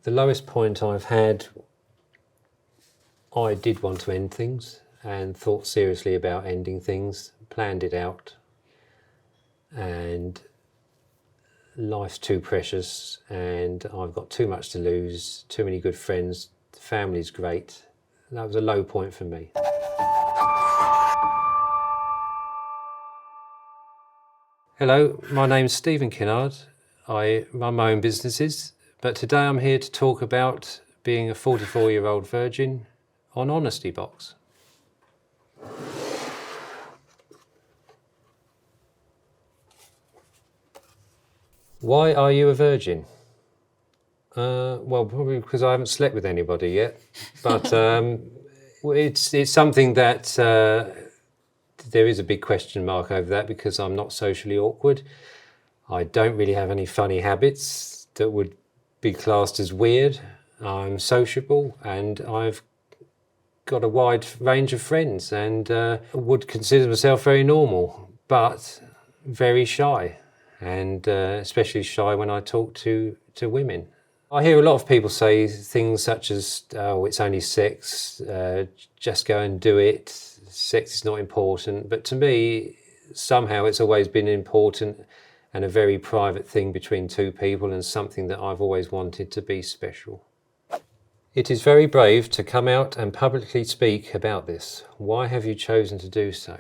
The lowest point I've had, I did want to end things and thought seriously about ending things, planned it out, and life's too precious and I've got too much to lose, too many good friends, the family's great. That was a low point for me. Hello, my name's Stephen Kinnard. I run my own businesses, but today I'm here to talk about being a 44-year-old virgin on Honesty Box. Why are you a virgin? Well, probably because I haven't slept with anybody yet, but it's something that there is a big question mark over that because I'm not socially awkward. I don't really have any funny habits that would be classed as weird. I'm sociable and I've got a wide range of friends and would consider myself very normal, but very shy, and especially shy when I talk to women. I hear a lot of people say things such as, oh, it's only sex, just go and do it, sex is not important. But to me, somehow it's always been important and a very private thing between two people and something that I've always wanted to be special. It is very brave to come out and publicly speak about this. Why have you chosen to do so?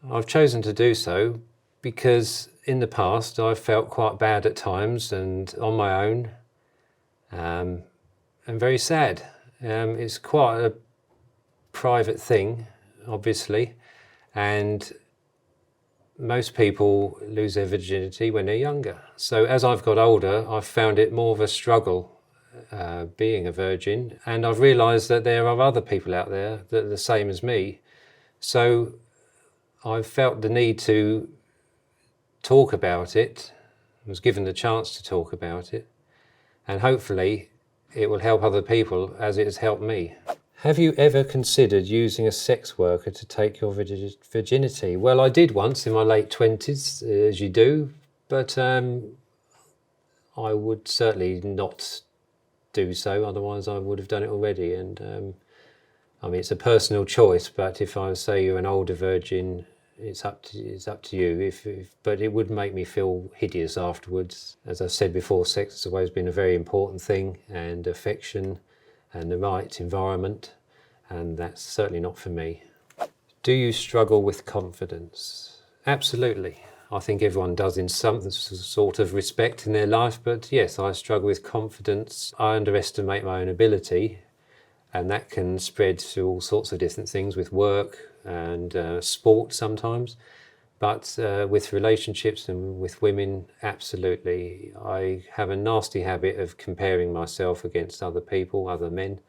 I've chosen to do so because in the past I've felt quite bad at times and on my own, and very sad. It's quite a private thing, obviously, and most people lose their virginity when they're younger. So as I've got older, I've found it more of a struggle being a virgin, and I've realised that there are other people out there that are the same as me. So I've felt the need to talk about it. I was given the chance to talk about it, and hopefully it will help other people as it has helped me. Have you ever considered using a sex worker to take your virginity? Well, I did once in my late 20s, as you do, but I would certainly not do so, otherwise I would have done it already. And I mean, it's a personal choice, but if I say you're an older virgin, it's up to you. But it would make me feel hideous afterwards. As I've said before, sex has always been a very important thing, and affection and the right environment, and that's certainly not for me. Do you struggle with confidence? Absolutely. I think everyone does in some sort of respect in their life, but yes, I struggle with confidence. I underestimate my own ability, and that can spread to all sorts of different things with work and sport sometimes. But with relationships and with women, absolutely. I have a nasty habit of comparing myself against other people, other men,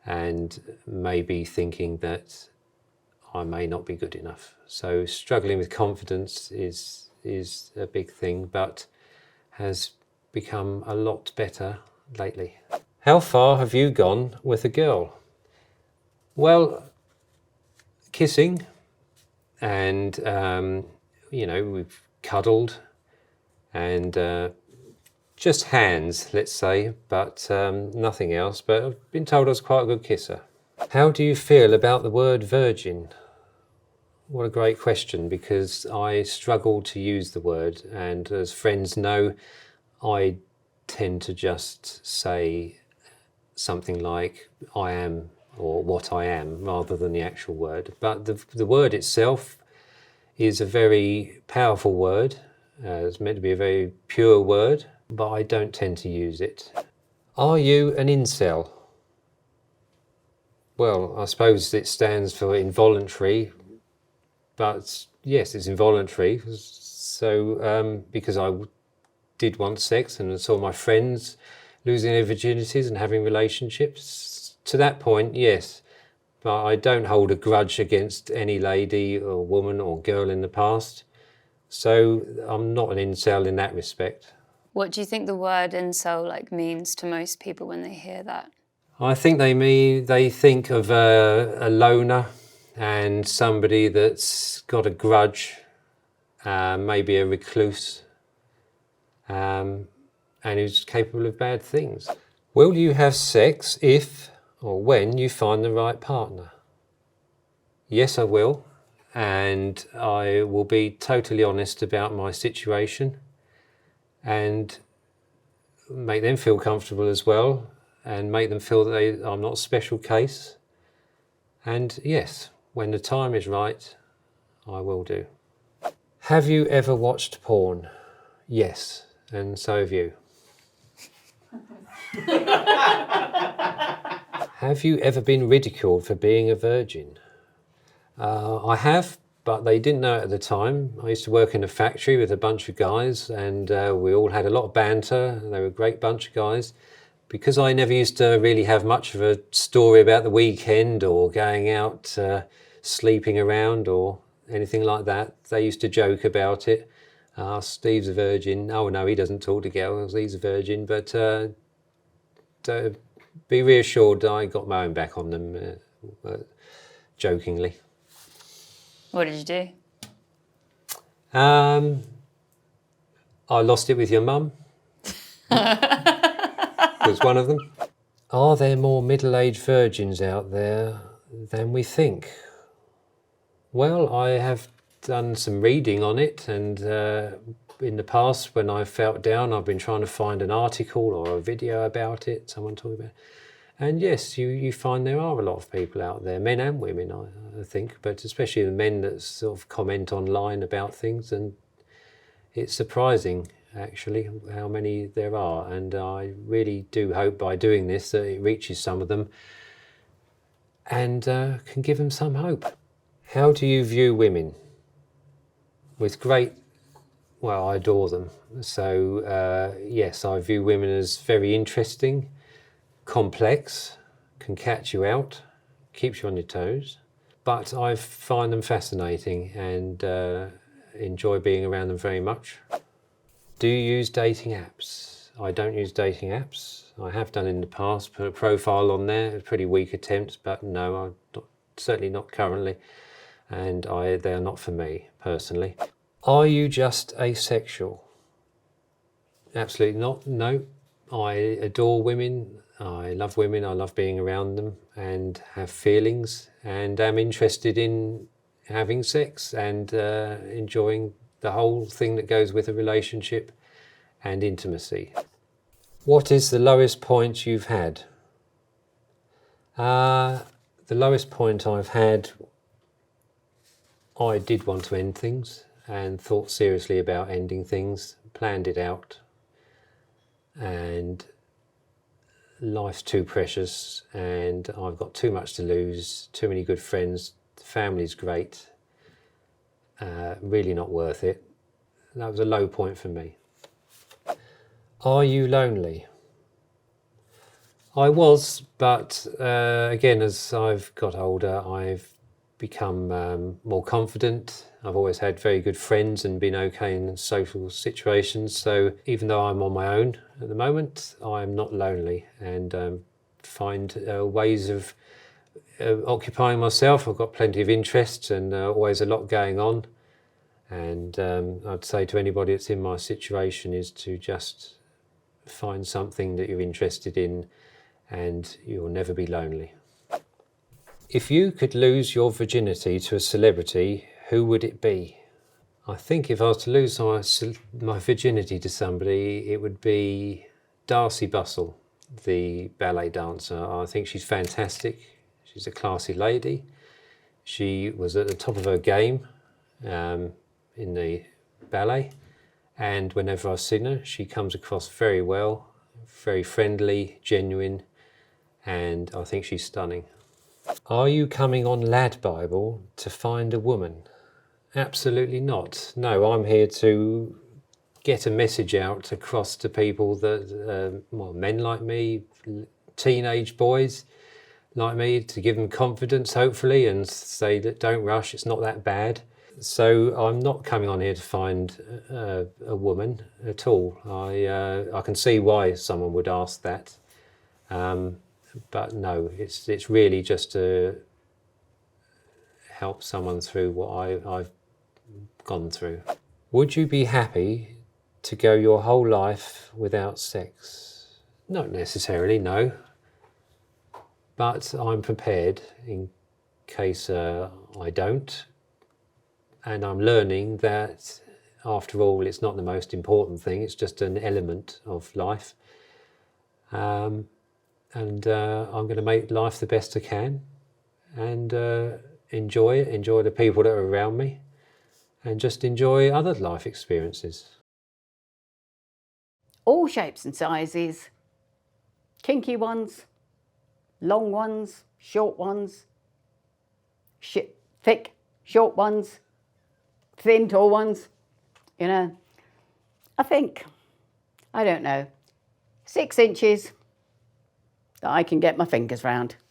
and maybe thinking that I may not be good enough. So struggling with confidence is a big thing, but has become a lot better lately. How far have you gone with a girl? Well, kissing, and we've cuddled, and just hands, let's say, but nothing else. But I've been told I was quite a good kisser. How do you feel about the word virgin? What a great question, because I struggle to use the word, and as friends know, I tend to just say something like I am or what I am rather than the actual word. But the word itself is a very powerful word. It's meant to be a very pure word, but I don't tend to use it. Are you an incel? Well, I suppose it stands for involuntary, but yes, it's involuntary. So because I did want sex and saw my friends losing their virginities and having relationships, to that point, yes. But I don't hold a grudge against any lady or woman or girl in the past. So I'm not an incel in that respect. What do you think the word incel means to most people when they hear that? I think they think of a loner and somebody that's got a grudge, maybe a recluse. and who's capable of bad things. Will you have sex if or when you find the right partner? Yes, I will, and I will be totally honest about my situation and make them feel comfortable as well, and make them feel that I'm not a special case. And yes, when the time is right, I will do. Have you ever watched porn? Yes, and so have you. Have you ever been ridiculed for being a virgin? I have, but they didn't know it at the time. I used to work in a factory with a bunch of guys, and we all had a lot of banter. They were a great bunch of guys. Because I never used to really have much of a story about the weekend or going out sleeping around or anything like that, they used to joke about it. Steve's a virgin. Oh no, he doesn't talk to girls, he's a virgin. But be reassured, I got my own back on them, jokingly. What did you do? I lost it with your mum. Was one of them. Are there more middle-aged virgins out there than we think? Well, I have done some reading on it, and in the past when I felt down, I've been trying to find an article or a video about it, someone talking about it. And yes, you find there are a lot of people out there, men and women, I think, but especially the men that sort of comment online about things, and it's surprising actually how many there are, and I really do hope by doing this that it reaches some of them and can give them some hope. How do you view women? With great, well, I adore them. So yes, I view women as very interesting, complex, can catch you out, keeps you on your toes, but I find them fascinating and enjoy being around them very much. Do you use dating apps? I don't use dating apps. I have done in the past, put a profile on there, a pretty weak attempt, but no, I'm not, certainly not currently, and they are not for me personally. Are you just asexual? Absolutely not, no. I adore women, I love women, I love being around them and have feelings, and am interested in having sex and enjoying the whole thing that goes with a relationship and intimacy. What is the lowest point you've had? The lowest point I've had, I did want to end things and thought seriously about ending things, planned it out, and life's too precious and I've got too much to lose, too many good friends, the family's great, really not worth it. That was a low point for me. Are you lonely? I was, but again, as I've got older, I've become more confident. I've always had very good friends and been okay in social situations. So even though I'm on my own at the moment, I'm not lonely, and find ways of occupying myself. I've got plenty of interests and always a lot going on. And I'd say to anybody that's in my situation is to just find something that you're interested in and you'll never be lonely. If you could lose your virginity to a celebrity, who would it be? I think if I was to lose my virginity to somebody, it would be Darcy Bustle, the ballet dancer. I think she's fantastic. She's a classy lady. She was at the top of her game in the ballet, and whenever I've seen her, she comes across very well, very friendly, genuine, and I think she's stunning. Are you coming on LADbible to find a woman? Absolutely not. No, I'm here to get a message out across to people that, well, men like me, teenage boys like me, to give them confidence, hopefully, and say that don't rush, it's not that bad. So I'm not coming on here to find a woman at all. I can see why someone would ask that. But no, it's really just to help someone through what I've gone through. Would you be happy to go your whole life without sex? Not necessarily, no. But I'm prepared in case I don't. And I'm learning that, after all, it's not the most important thing. It's just an element of life. And I'm going to make life the best I can and enjoy it, enjoy the people that are around me, and just enjoy other life experiences. All shapes and sizes, kinky ones, long ones, short ones, thick, short ones, thin, tall ones, you know. I think, I don't know, 6 inches that I can get my fingers round.